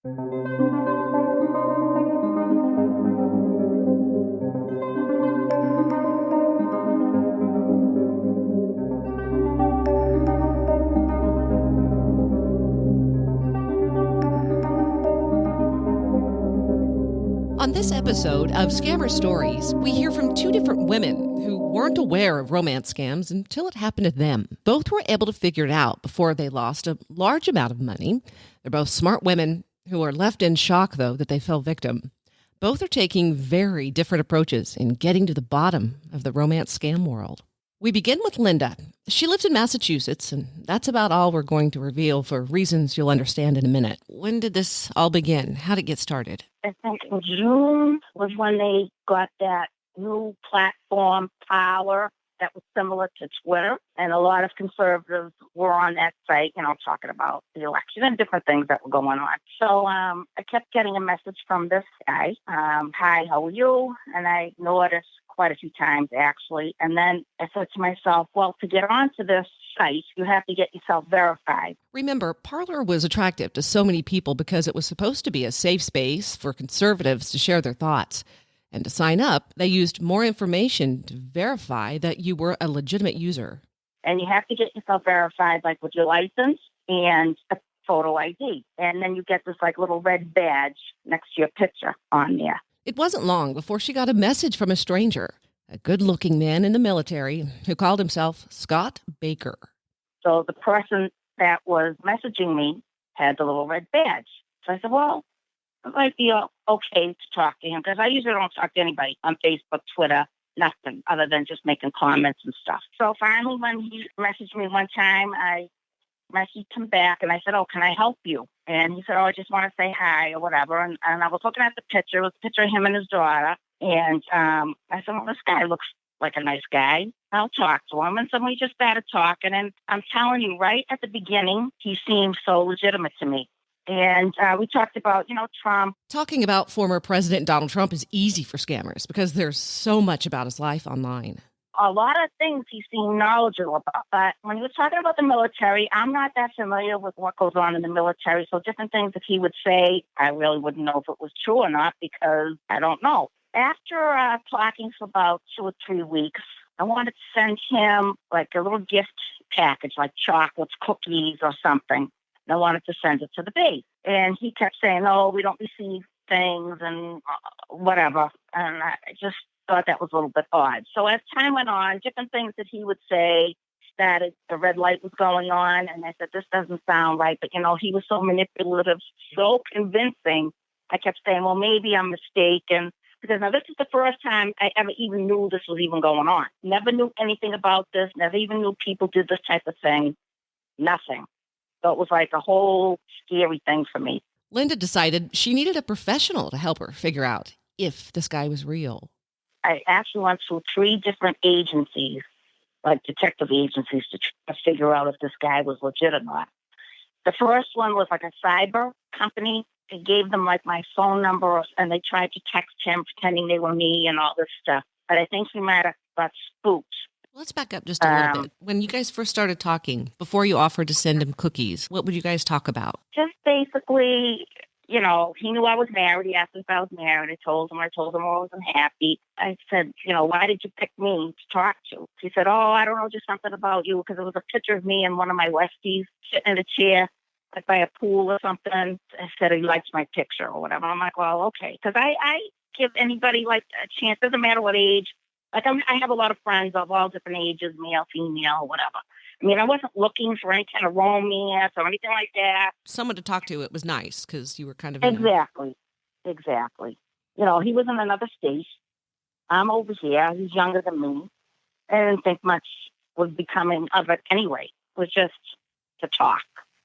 On this episode of Scammer Stories, we hear from two different women who weren't aware of romance scams until it happened to them. Both were able to figure it out before they lost a large amount of money. They're both smart women who are left in shock, though, that they fell victim. Both are taking very different approaches in getting to the bottom of the romance scam world. We begin with Linda. She lives in Massachusetts, and that's about all we're going to reveal for reasons you'll understand in a minute. When did this all begin? How did it get started? I think in June was when they got that new platform, Power, that was similar to Twitter. And a lot of conservatives were on that site, talking about the election and different things that were going on. So I kept getting a message from this guy. Hi, how are you? And I noticed quite a few times, actually. And then I said to myself, well, to get onto this site, you have to get yourself verified. Remember, Parler was attractive to so many people because it was supposed to be a safe space for conservatives to share their thoughts. And to sign up, they used more information to verify that you were a legitimate user. And you have to get yourself verified, like with your license and a photo ID. And then you get this little red badge next to your picture on there. It wasn't long before she got a message from a stranger, a good-looking man in the military who called himself Scott Baker. So the person that was messaging me had the little red badge. So I said, well, it might be okay to talk to him because I usually don't talk to anybody on Facebook, Twitter, nothing other than just making comments and stuff. So finally, when he messaged me one time, I messaged him back and I said, oh, can I help you? And he said, oh, I just want to say hi or whatever. And I was looking at the picture. It was a picture of him and his daughter. And I said, well, this guy looks like a nice guy. I'll talk to him. And so we just started talking. And I'm telling you, right at the beginning, he seemed so legitimate to me. And we talked about, Trump. Talking about former President Donald Trump is easy for scammers because there's so much about his life online. A lot of things he seemed knowledgeable about. But when he was talking about the military, I'm not that familiar with what goes on in the military. So different ththings that he would say, I really wouldn't know if it was true or not because I don't know. After talking for about 2 or 3 weeks, I wanted to send him a little gift package, like chocolates, cookies, or something. And I wanted to send it to the base. And he kept saying, oh, we don't receive things and whatever. And I just thought that was a little bit odd. So as time went on, different things that he would say, that the red light was going on. And I said, this doesn't sound right. But, he was so manipulative, so convincing. I kept saying, well, maybe I'm mistaken. Because now this is the first time I ever even knew this was even going on. Never knew anything about this. Never even knew people did this type of thing. Nothing. So it was like a whole scary thing for me. Linda decided she needed a professional to help her figure out if this guy was real. I actually went through 3 different agencies, like detective agencies, to try to figure out if this guy was legit or not. The first one was like a cyber company. They gave them my phone number and they tried to text him pretending they were me and all this stuff. But I think he might have got spooked. Let's back up just a little bit. When you guys first started talking, before you offered to send him cookies, what would you guys talk about? Just basically, he knew I was married. He asked if I was married. I told him I wasn't happy. I said, why did you pick me to talk to? He said, oh, I don't know, just something about you, because it was a picture of me and one of my Westies sitting in a chair by a pool or something. I said he likes my picture or whatever. I'm like, well, okay. Because I give anybody a chance, doesn't matter what age. I have a lot of friends of all different ages, male, female, whatever. I mean, I wasn't looking for any kind of romance or anything like that. Someone to talk to, it was nice because you were kind of... Exactly. He was in another state. I'm over here. He's younger than me. I didn't think much was becoming of it anyway. It was just to talk.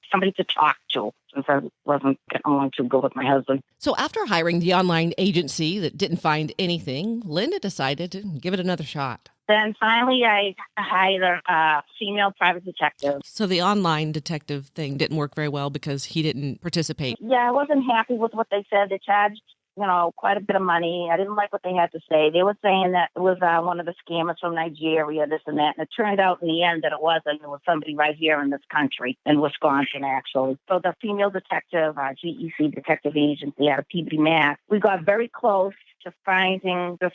Somebody to talk to, since I wasn't getting along too good with my husband. So after hiring the online agency that didn't find anything, Linda decided to give it another shot. Then finally I hired a female private detective. So the online detective thing didn't work very well because he didn't participate. Yeah, I wasn't happy with what they said. They charged quite a bit of money. I didn't like what they had to say. They were saying that it was one of the scammers from Nigeria, this and that. And it turned out in the end that it wasn't. It was somebody right here in this country, in Wisconsin, actually. So the female detective, GEC Detective Agency out of Peabody, Mass, we got very close to finding this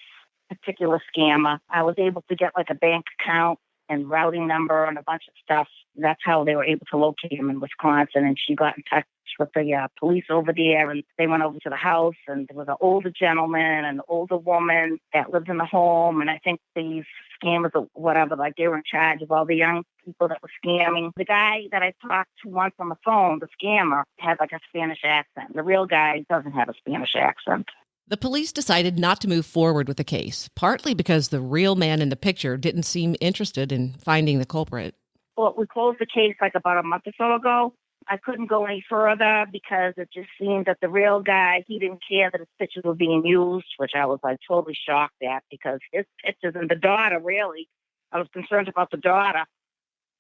particular scammer. I was able to get like a bank account and routing number and a bunch of stuff. That's how they were able to locate him in Wisconsin. And she got in touch with the police over there, and they went over to the house, and there was an older gentleman and an older woman that lived in the home. And I think these scammers or whatever, like they were in charge of all the young people that were scamming. The guy that I talked to once on the phone, the scammer, had like a Spanish accent. The real guy doesn't have a Spanish accent. The police decided not to move forward with the case, partly because the real man in the picture didn't seem interested in finding the culprit. Well, we closed the case like about a month or so ago. I couldn't go any further because it just seemed that the real guy, he didn't care that his pictures were being used, which I was like totally shocked at, because his pictures and the daughter, really, I was concerned about the daughter,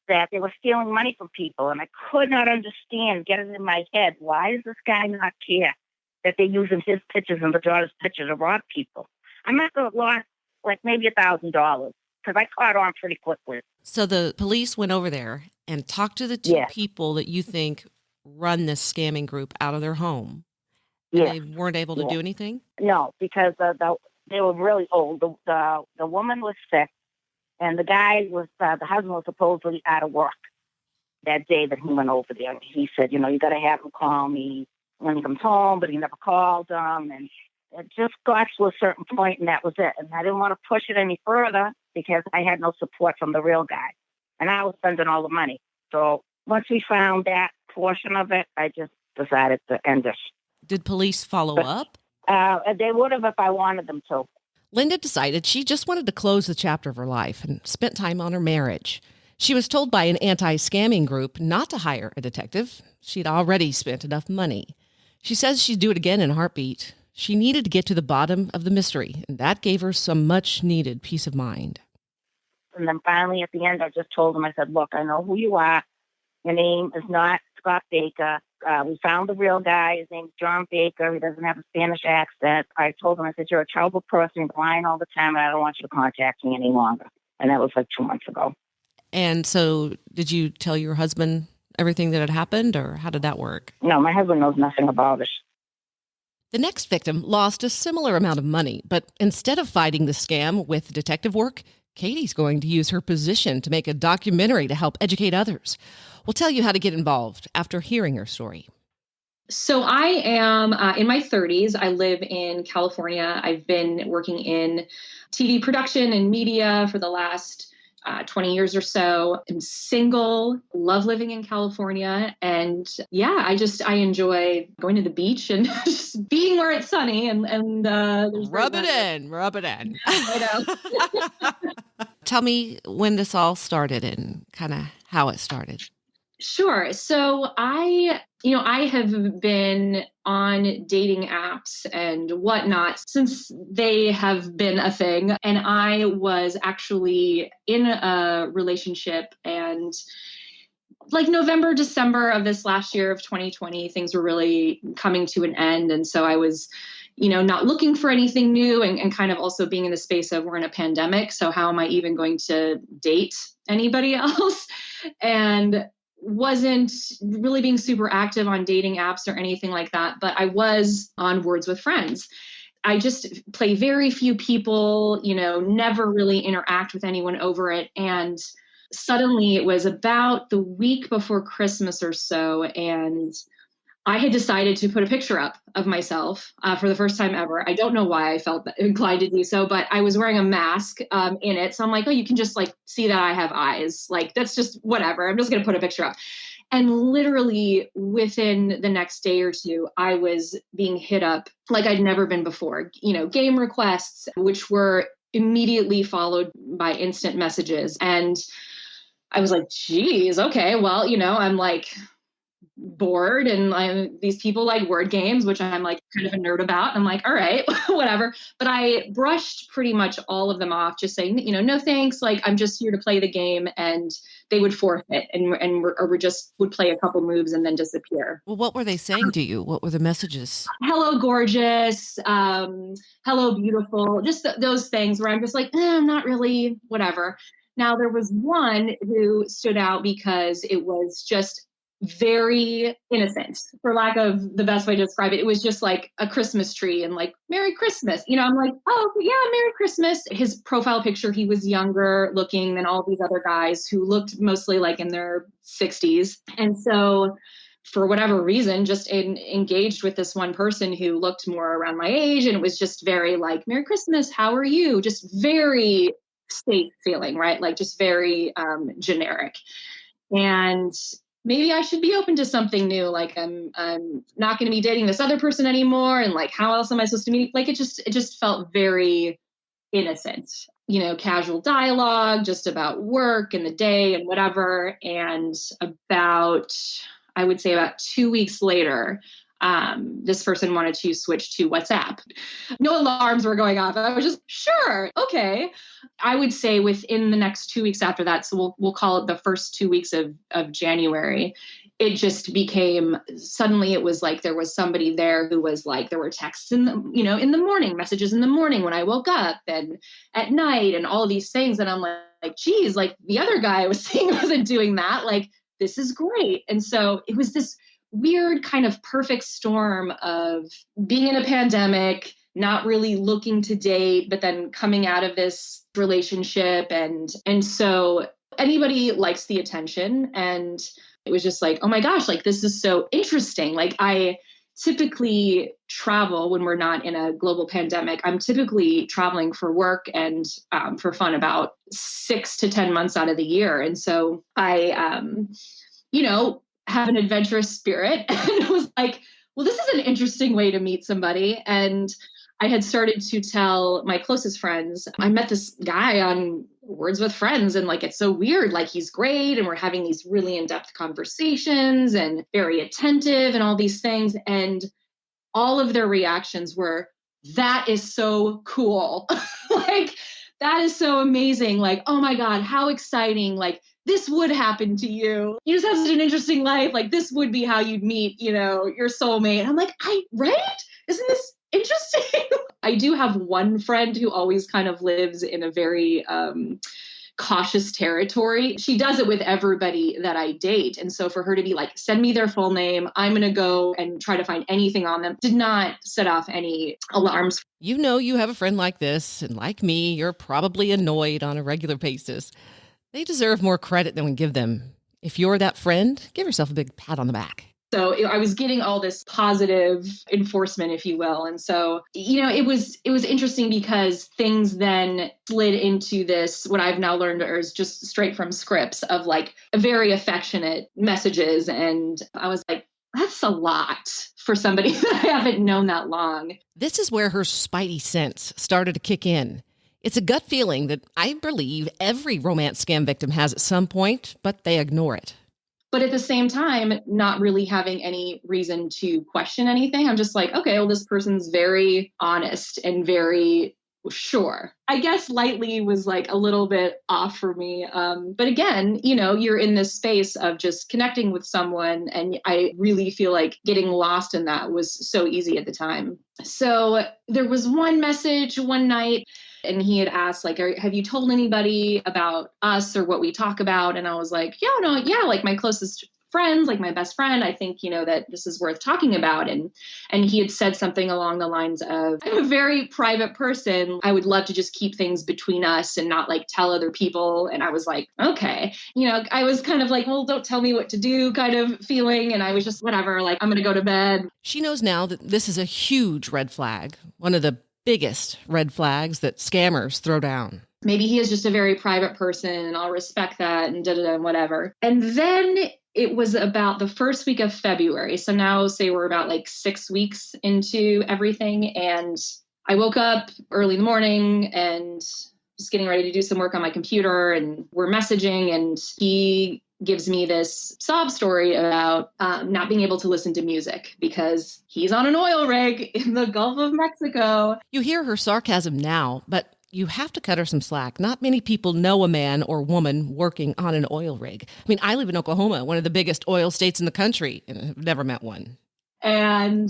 that they were stealing money from people. And I could not understand, get it in my head, why does this guy not care that they're using his pictures and the daughter's picture to rob people? I must have lost like maybe $1,000 because I caught on pretty quickly. So the police went over there and talked to the two people that you think run this scamming group out of their home. And they weren't able to do anything? No, because they were really old. The woman was sick, and the guy was, the husband was supposedly out of work that day that he went over there. And he said, you got to have him call me when he comes home, but he never called them. And it just got to a certain point, and that was it. And I didn't want to push it any further because I had no support from the real guy. And I was spending all the money. So once we found that portion of it, I just decided to end this. Did police follow up? They would have if I wanted them to. Linda decided she just wanted to close the chapter of her life and spent time on her marriage. She was told by an anti-scamming group not to hire a detective. She'd already spent enough money. She says she'd do it again in a heartbeat. She needed to get to the bottom of the mystery, and that gave her some much-needed peace of mind. And then finally, at the end, I just told him, I said, look, I know who you are. Your name is not Scott Baker. We found the real guy. His name's John Baker. He doesn't have a Spanish accent. I told him, I said, you're a terrible person. You're lying all the time, and I don't want you to contact me any longer. And that was like 2 months ago. And so did you tell your husband everything that had happened, or how did that work? No, my husband knows nothing about it. The next victim lost a similar amount of money, but instead of fighting the scam with detective work, Katie's going to use her position to make a documentary to help educate others. We'll tell you how to get involved after hearing her story. So I am in my 30s. I live in California. I've been working in TV production and media for the last 20 years or so. I'm single, love living in California. And yeah, I enjoy going to the beach and just being where it's sunny and rub it in. I know. Tell me when this all started and kind of how it started. Sure. So I have been on dating apps and whatnot since they have been a thing. And I was actually in a relationship, and like November, December of this last year of 2020, things were really coming to an end. And so I was, not looking for anything new and kind of also being in the space of we're in a pandemic. So how am I even going to date anybody else? And wasn't really being super active on dating apps or anything like that, but I was on Words with Friends. I just play very few people, never really interact with anyone over it. And suddenly it was about the week before Christmas or so, and I had decided to put a picture up of myself for the first time ever. I don't know why I felt inclined to do so, but I was wearing a mask in it. So I'm like, oh, you can just like see that I have eyes. Like, that's just whatever. I'm just going to put a picture up. And literally within the next day or two, I was being hit up like I'd never been before, game requests, which were immediately followed by instant messages. And I was like, geez, okay, well, I'm like bored, and these people like word games, which I'm like kind of a nerd about. I'm like, all right, whatever. But I brushed pretty much all of them off, just saying, no thanks. Like, I'm just here to play the game. And they would forfeit or we just would play a couple moves and then disappear. Well, what were they saying to you? What were the messages? Hello, gorgeous. Hello, beautiful. Just those things where I'm just like, I'm not really, whatever. Now, there was one who stood out because it was just very innocent, for lack of the best way to describe it. It was just like a Christmas tree and like, Merry Christmas. I'm like, oh, yeah, Merry Christmas. His profile picture, he was younger looking than all these other guys who looked mostly like in their 60s. And so, for whatever reason, just engaged with this one person who looked more around my age. And it was just very like, Merry Christmas, how are you? Just very safe feeling, right? Like just very generic. And maybe I should be open to something new. Like I'm not going to be dating this other person anymore. And like, how else am I supposed to meet? Like, it just felt very innocent, casual dialogue, just about work and the day and whatever. And I would say about 2 weeks later, this person wanted to switch to WhatsApp. No alarms were going off. I was just, sure, okay. I would say within the next 2 weeks after that, so we'll call it the first 2 weeks of January, it just became, suddenly it was like there was somebody there who was like, there were texts in the morning, messages in the morning when I woke up and at night and all of these things. And I'm like, geez, like the other guy I was seeing wasn't doing that. Like, this is great. And so it was this weird kind of perfect storm of being in a pandemic, not really looking to date, but then coming out of this relationship. And so anybody likes the attention. And it was just like, oh my gosh, like this is so interesting. Like I typically travel when we're not in a global pandemic. I'm typically traveling for work and for fun about 6 to 10 months out of the year. And so I, have an adventurous spirit and was like, well, this is an interesting way to meet somebody. And I had started to tell my closest friends, I met this guy on Words with Friends, and like, it's so weird. Like, he's great. And we're having these really in-depth conversations and very attentive and all these things. And all of their reactions were, that is so cool. Like, that is so amazing. Like, oh my God, how exciting. Like, this would happen to you. You just have such an interesting life. Like, this would be how you'd meet, your soulmate. And I'm like, right? Isn't this interesting? I do have one friend who always kind of lives in a very cautious territory. She does it with everybody that I date. And so for her to be like, send me their full name, I'm going to go and try to find anything on them, did not set off any alarms. You have a friend like this, and like me, you're probably annoyed on a regular basis. They deserve more credit than we give them. If you're that friend, give yourself a big pat on the back. So I was getting all this positive enforcement, if you will. And so, it was interesting because things then slid into this, what I've now learned is just straight from scripts of like very affectionate messages. And I was like, that's a lot for somebody that I haven't known that long. This is where her spidey sense started to kick in. It's a gut feeling that I believe every romance scam victim has at some point, but they ignore it. But at the same time, not really having any reason to question anything. I'm just like, okay, well, this person's very honest and very sure. I guess lightly was like a little bit off for me. But again, you're in this space of just connecting with someone. And I really feel like getting lost in that was so easy at the time. So there was one message one night, and he had asked, like, have you told anybody about us or what we talk about? And I was like, yeah, like my closest friends, like my best friend, I think, that this is worth talking about. And he had said something along the lines of, I'm a very private person. I would love to just keep things between us and not like tell other people. And I was like, okay, I was kind of like, well, don't tell me what to do kind of feeling. And I was just, whatever, like, I'm going to go to bed. She knows now that this is a huge red flag, one of the biggest red flags that scammers throw down. Maybe he is just a very private person and I'll respect that and and whatever. And then it was about the first week of February. So now say we're about like 6 weeks into everything. And I woke up early in the morning and just getting ready to do some work on my computer, and we're messaging, and he gives me this sob story about not being able to listen to music because he's on an oil rig in the Gulf of Mexico. You hear her sarcasm now, but you have to cut her some slack. Not many people know a man or woman working on an oil rig. I mean, I live in Oklahoma, one of the biggest oil states in the country, and I've never met one. And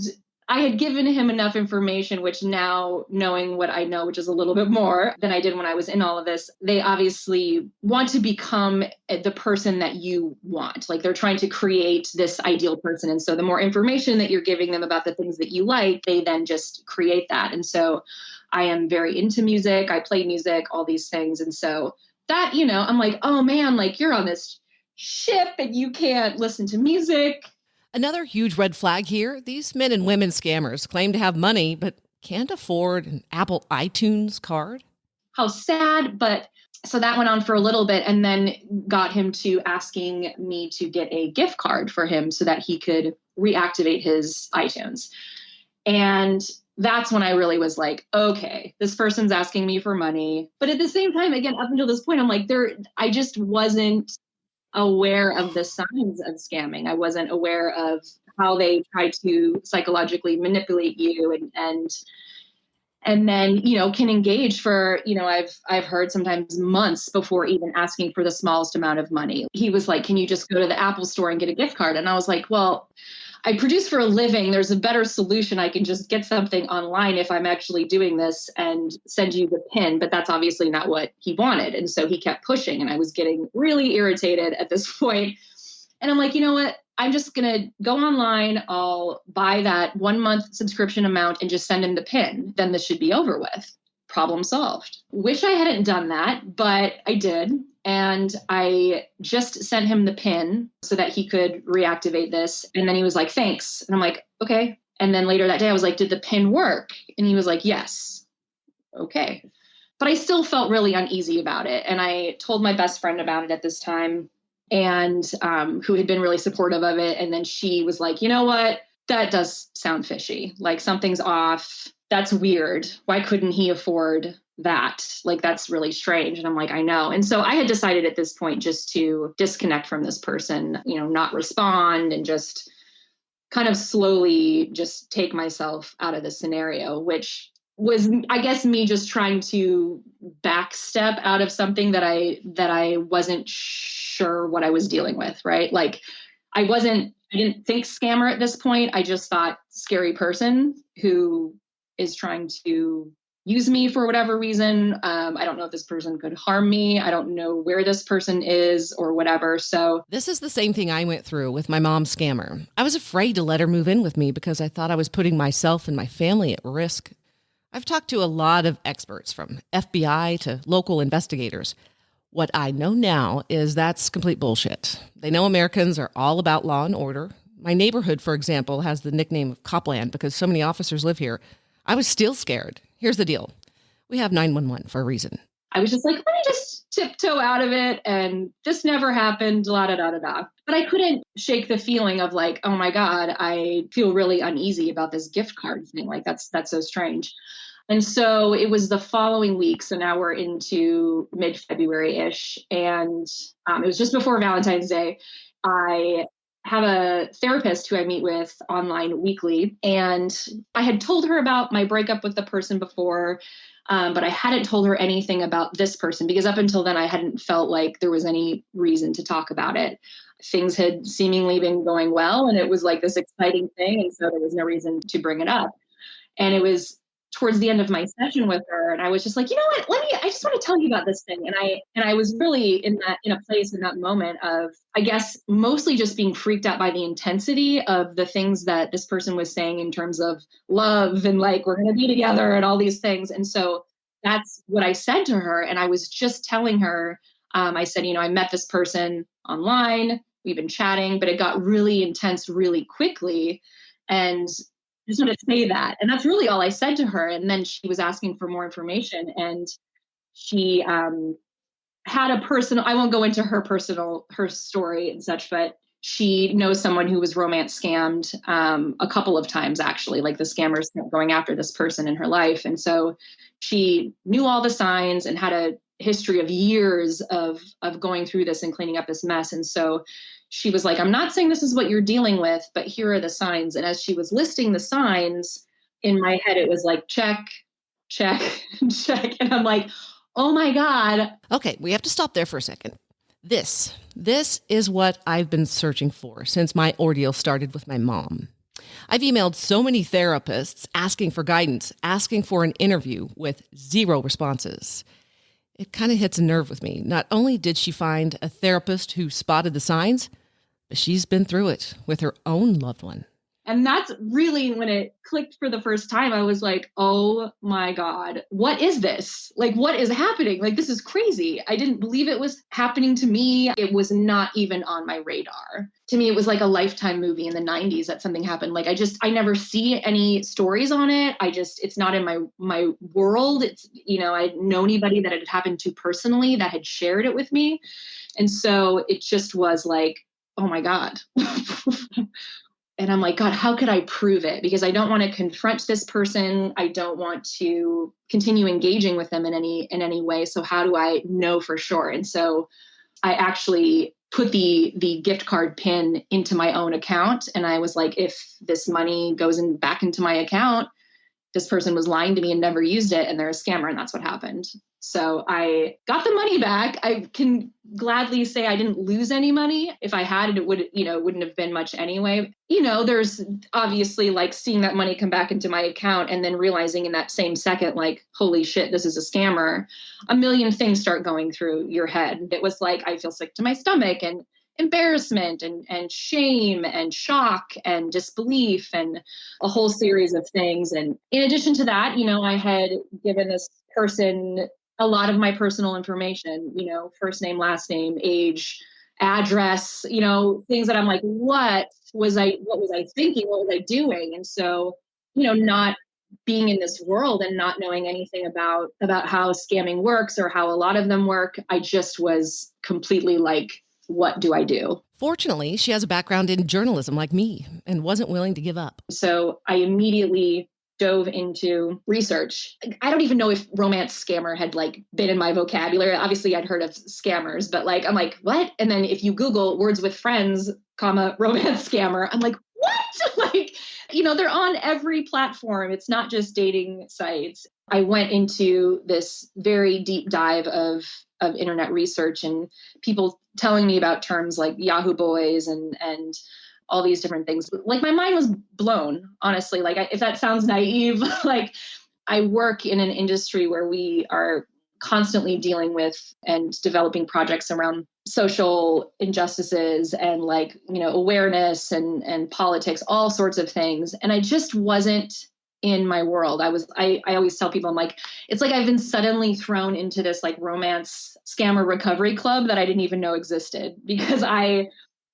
I had given him enough information, which now, knowing what I know, which is a little bit more than I did when I was in all of this, they obviously want to become the person that you want. Like they're trying to create this ideal person. And so the more information that you're giving them about the things that you like, they then just create that. And so I am very into music. I play music, all these things. And so that, I'm like, oh man, like you're on this ship and you can't listen to music. Another huge red flag here, these men and women scammers claim to have money, but can't afford an Apple iTunes card. How sad, but so that went on for a little bit and then got him to asking me to get a gift card for him so that he could reactivate his iTunes. And that's when I really was like, okay, this person's asking me for money. But at the same time, again, up until this point, I'm like, I just wasn't aware of the signs of scamming. I wasn't aware of how they try to psychologically manipulate you and then, can engage for, I've heard sometimes months before even asking for the smallest amount of money. He was like, can you just go to the Apple store and get a gift card? And I was like, well, I produce for a living. There's a better solution. I can just get something online if I'm actually doing this and send you the pin. But that's obviously not what he wanted. And so he kept pushing and I was getting really irritated at this point. And I'm like, you know what? I'm just going to go online. I'll buy that 1 month subscription amount and just send him the pin. Then this should be over with. Problem solved. Wish I hadn't done that, but I did. And I just sent him the pin so that he could reactivate this. And then he was like, thanks. And I'm like, okay. And then later that day, I was like, did the pin work? And he was like, yes. Okay. But I still felt really uneasy about it. And I told my best friend about it at this time and who had been really supportive of it. And then she was like, you know what? That does sound fishy. Like something's off. That's weird. Why couldn't he afford that? Like, that's really strange. And I'm like, I know. And so I had decided at this point just to disconnect from this person, not respond and just kind of slowly just take myself out of the scenario, which was, I guess, me just trying to backstep out of something that I wasn't sure what I was dealing with, right? Like I didn't think scammer at this point. I just thought scary person who is trying to use me for whatever reason. I don't know if this person could harm me. I don't know where this person is or whatever. So this is the same thing I went through with my mom's scammer. I was afraid to let her move in with me because I thought I was putting myself and my family at risk. I've talked to a lot of experts from FBI to local investigators. What I know now is that's complete bullshit. They know Americans are all about law and order. My neighborhood, for example, has the nickname of Copland because so many officers live here. I was still scared. Here's the deal. We have 911 for a reason. I was just like, let me just tiptoe out of it. And this never happened, la da da da da. But I couldn't shake the feeling of like, oh my God, I feel really uneasy about this gift card thing. Like that's so strange. And so it was the following week. So now we're into mid-February-ish. And it was just before Valentine's Day. I have a therapist who I meet with online weekly. And I had told her about my breakup with the person before, but I hadn't told her anything about this person because up until then I hadn't felt like there was any reason to talk about it. Things had seemingly been going well and it was like this exciting thing. And so there was no reason to bring it up. And it was towards the end of my session with her. And I was just like, you know what, I just want to tell you about this thing. And I was really in a place in that moment of, I guess, mostly just being freaked out by the intensity of the things that this person was saying in terms of love and like, we're going to be together and all these things. And so that's what I said to her. And I was just telling her, I said, I met this person online, we've been chatting, but it got really intense really quickly. And I just want to say that. And that's really all I said to her. And then she was asking for more information and she had a personal, I won't go into her story and such, but she knows someone who was romance scammed a couple of times, actually, like the scammers kept going after this person in her life. And so she knew all the signs and had a history of years of going through this and cleaning up this mess. And so she was like, I'm not saying this is what you're dealing with, but here are the signs. And as she was listing the signs, in my head, it was like, check, check, check. And I'm like, oh my God. Okay, we have to stop there for a second. This is what I've been searching for since my ordeal started with my mom. I've emailed so many therapists asking for guidance, asking for an interview with 0 responses. It kind of hits a nerve with me. Not only did she find a therapist who spotted the signs, but she's been through it with her own loved one. And that's really when it clicked for the first time. I was like, oh my God, what is this? Like, what is happening? Like, this is crazy. I didn't believe it was happening to me. It was not even on my radar. To me, it was like a Lifetime movie in the 90s that something happened. Like, I never see any stories on it. It's not in my world. It's, I didn't know anybody that it had happened to personally that had shared it with me. And so it just was like, oh my God. And I'm like, God, how could I prove it? Because I don't want to confront this person. I don't want to continue engaging with them in any way. So how do I know for sure? And so I actually put the gift card pin into my own account. And I was like, if this money goes back into my account, this person was lying to me and never used it, and they're a scammer. And that's what happened. So I got the money back. I can gladly say I didn't lose any money. If I had, it wouldn't have been much anyway. There's obviously like seeing that money come back into my account and then realizing in that same second, like, holy shit, this is a scammer. A million things start going through your head. It was like, I feel sick to my stomach and embarrassment and shame and shock and disbelief and a whole series of things. And in addition to that, I had given this person a lot of my personal information, first name, last name, age, address, things that I'm like, what was I thinking? What was I doing? And so, not being in this world and not knowing anything about how scamming works or how a lot of them work, I just was completely like, what do I do? Fortunately, she has a background in journalism like me and wasn't willing to give up. So I immediately dove into research. I don't even know if romance scammer had like been in my vocabulary. Obviously I'd heard of scammers, but like, I'm like, what? And then if you Google words with friends, romance scammer, I'm like, what? Like, they're on every platform. It's not just dating sites. I went into this very deep dive of internet research and people telling me about terms like Yahoo Boys and all these different things. Like, my mind was blown, honestly. Like, if that sounds naive, like, I work in an industry where we are constantly dealing with and developing projects around social injustices and like, awareness and politics, all sorts of things. And I just wasn't in my world. I always tell people, I'm like, it's like I've been suddenly thrown into this like romance scammer recovery club that I didn't even know existed, because I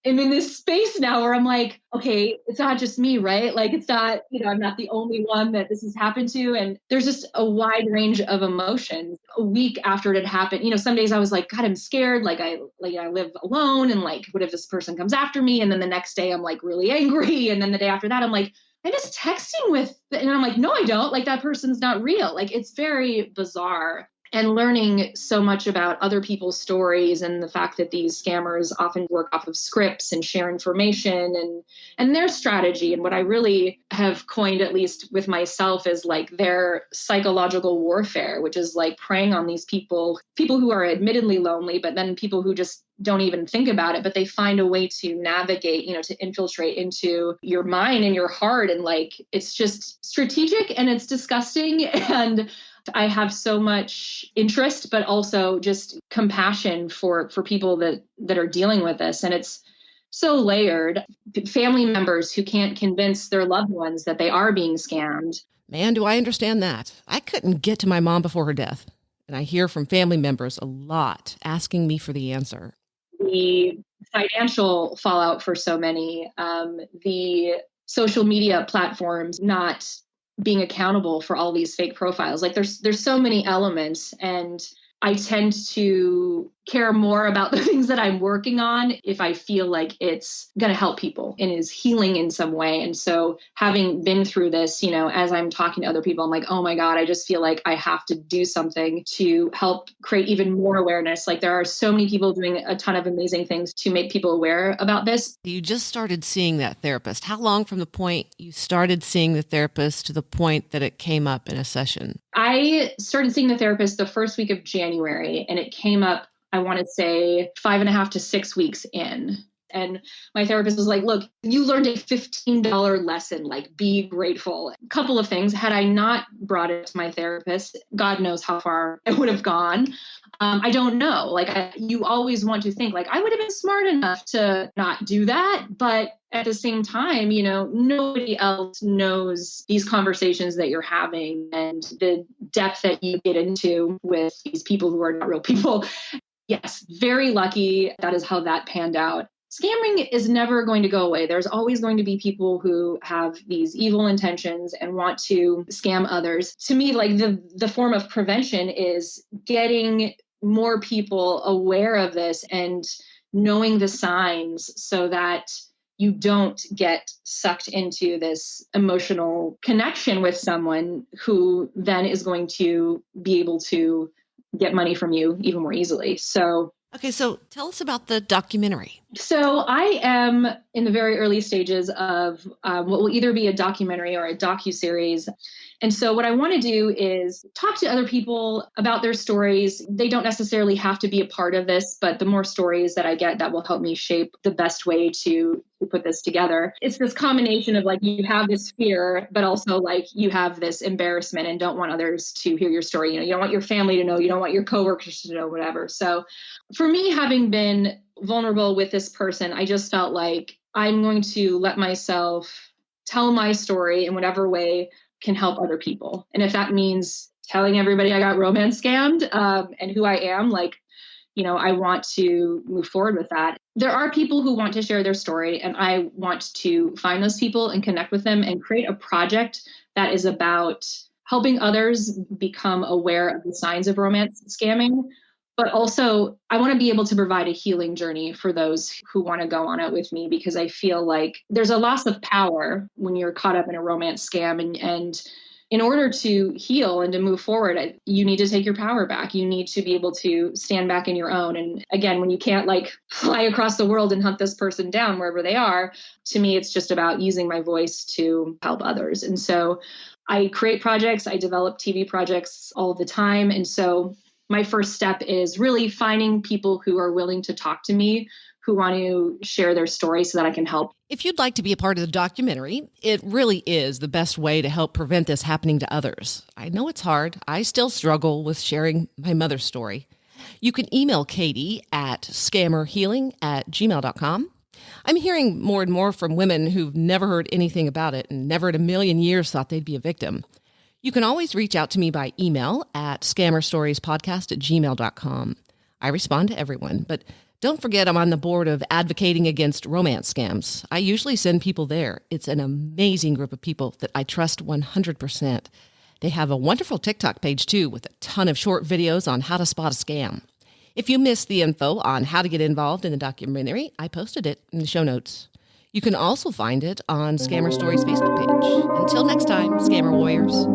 am in this space now where I'm like, okay, it's not just me, right? Like, it's not, I'm not the only one that this has happened to. And there's just a wide range of emotions. A week after it had happened, some days I was like, God, I'm scared. Like I live alone. And like, what if this person comes after me? And then the next day I'm like really angry. And then the day after that, I'm like, I'm just texting with, and I'm like, no, I don't. Like, that person's not real. Like, it's very bizarre. And learning so much about other people's stories and the fact that these scammers often work off of scripts and share information and their strategy. And what I really have coined, at least with myself, is like their psychological warfare, which is like preying on these people who are admittedly lonely, but then people who just don't even think about it, but they find a way to navigate, to infiltrate into your mind and your heart. And like, it's just strategic and it's disgusting. And I have so much interest, but also just compassion for people that are dealing with this. And it's so layered. Family members who can't convince their loved ones that they are being scammed. Man, do I understand that. I couldn't get to my mom before her death. And I hear from family members a lot asking me for the answer. The financial fallout for so many, the social media platforms not being accountable for all these fake profiles. Like, there's so many elements, and I tend to care more about the things that I'm working on if I feel like it's going to help people and is healing in some way. And so having been through this, as I'm talking to other people, I'm like, oh my God, I just feel like I have to do something to help create even more awareness. Like there are so many people doing a ton of amazing things to make people aware about this. You just started seeing that therapist. How long from the point you started seeing the therapist to the point that it came up in a session? I started seeing the therapist the first week of January, and it came up, I want to say 5.5 to 6 weeks in. And my therapist was like, look, you learned a $15 lesson, like be grateful. A couple of things. Had I not brought it to my therapist, God knows how far it would have gone. I don't know. Like you always want to think like I would have been smart enough to not do that. But at the same time, nobody else knows these conversations that you're having and the depth that you get into with these people who are not real people. Yes, very lucky. That is how that panned out. Scamming is never going to go away. There's always going to be people who have these evil intentions and want to scam others. To me, like the form of prevention is getting more people aware of this and knowing the signs so that you don't get sucked into this emotional connection with someone who then is going to be able to get money from you even more easily. Okay, so tell us about the documentary. So I am in the very early stages of what will either be a documentary or a docuseries. And so what I want to do is talk to other people about their stories. They don't necessarily have to be a part of this, but the more stories that I get, that will help me shape the best way to put this together. It's this combination of like you have this fear, but also like you have this embarrassment and don't want others to hear your story. You don't want your family to know, you don't want your coworkers to know, whatever. So for me, having been vulnerable with this person, I just felt like I'm going to let myself tell my story in whatever way can help other people. And if that means telling everybody I got romance scammed and who I am, I want to move forward with that. There are people who want to share their story, and I want to find those people and connect with them and create a project that is about helping others become aware of the signs of romance scamming. But also, I want to be able to provide a healing journey for those who want to go on it with me, because I feel like there's a loss of power when you're caught up in a romance scam. And in order to heal and to move forward, you need to take your power back. You need to be able to stand back in your own. And again, when you can't fly across the world and hunt this person down wherever they are, to me, it's just about using my voice to help others. And so I create projects, I develop TV projects all the time. And so my first step is really finding people who are willing to talk to me, who want to share their story so that I can help. If you'd like to be a part of the documentary, it really is the best way to help prevent this happening to others. I know it's hard. I still struggle with sharing my mother's story. You can email Katie at scammerhealing@gmail.com. I'm hearing more and more from women who've never heard anything about it and never in a million years thought they'd be a victim. You can always reach out to me by email at scammerstoriespodcast@gmail.com. I respond to everyone, but don't forget I'm on the board of advocating against romance scams. I usually send people there. It's an amazing group of people that I trust 100%. They have a wonderful TikTok page too with a ton of short videos on how to spot a scam. If you missed the info on how to get involved in the documentary, I posted it in the show notes. You can also find it on Scammer Stories Facebook page. Until next time, Scammer Warriors.